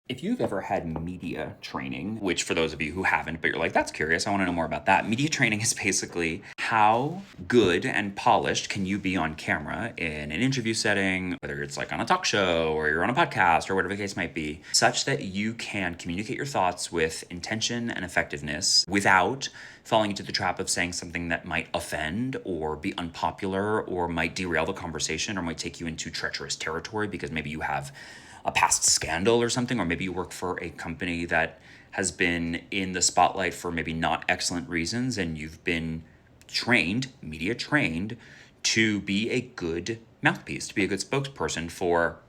If you've ever had media training, which for those of you who haven't, but you're like, that's curious, I want to know more about that. Media training is basically how good and polished can you be on camera in an interview setting, whether it's like on a talk show or you're on a podcast or whatever the case might be, such that you can communicate your thoughts with intention and effectiveness without falling into the trap of saying something that might offend or be unpopular or might derail the conversation or might take you into treacherous territory because maybe you have a past scandal or something, or maybe you work for a company that has been in the spotlight for maybe not excellent reasons, and you've been trained, media trained, to be a good mouthpiece, to be a good spokesperson for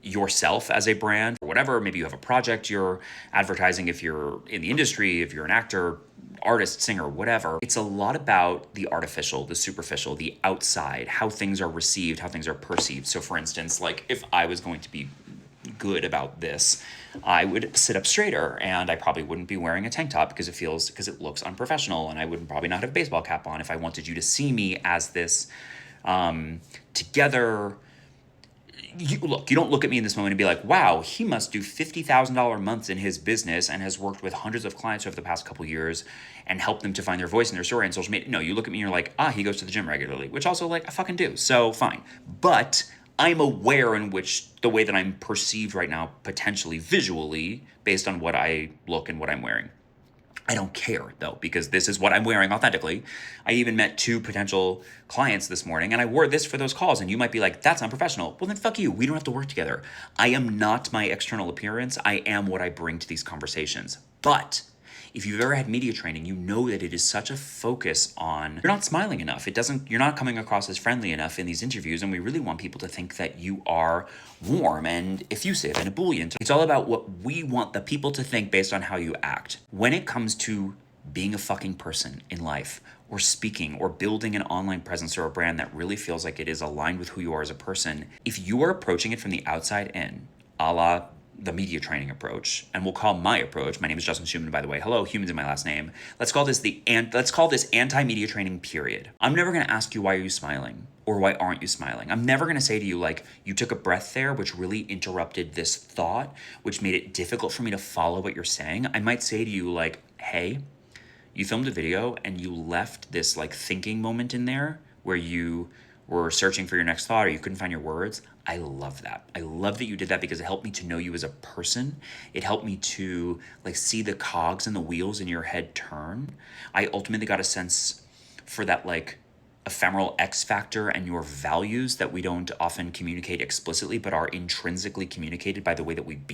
yourself as a brand or whatever. Maybe you have a project you're advertising if you're in the industry, if you're an actor, artist, singer, whatever. It's a lot about the artificial, the superficial, the outside, how things are received, how things are perceived. So for instance, like if I was going to be good about this, I would sit up straighter and I probably wouldn't be wearing a tank top because it looks unprofessional, and I would probably not have a baseball cap on if I wanted you to see me as this together. You don't look at me in this moment and be like, wow, he must do $50,000 months in his business and has worked with hundreds of clients over the past couple years and helped them to find their voice in their story and social media. No, you look at me and you're like, he goes to the gym regularly, which also like I fucking do. So fine. But I'm aware in which the way that I'm perceived right now, potentially visually, based on what I look and what I'm wearing. I don't care though, because this is what I'm wearing authentically. I even met 2 potential clients this morning and I wore this for those calls, and you might be like, that's unprofessional. Well, then fuck you. We don't have to work together. I am not my external appearance. I am what I bring to these conversations. But if you've ever had media training, you know that it is such a focus on, you're not smiling enough. You're not coming across as friendly enough in these interviews. And we really want people to think that you are warm and effusive and ebullient. It's all about what we want the people to think based on how you act. When it comes to being a fucking person in life, or speaking, or building an online presence or a brand that really feels like it is aligned with who you are as a person, if you are approaching it from the outside in, a la the media training approach, and we'll call my approach, my name is Justin Schumann, by the way. Hello, humans in my last name. Let's call this anti-media training period. I'm never going to ask you why are you smiling or why aren't you smiling. I'm never going to say to you like, you took a breath there, which really interrupted this thought, which made it difficult for me to follow what you're saying. I might say to you like, hey, you filmed a video and you left this like thinking moment in there where you were searching for your next thought or you couldn't find your words. I love that. I love that you did that because it helped me to know you as a person. It helped me to like see the cogs and the wheels in your head turn. I ultimately got a sense for that like ephemeral X factor and your values that we don't often communicate explicitly but are intrinsically communicated by the way that we be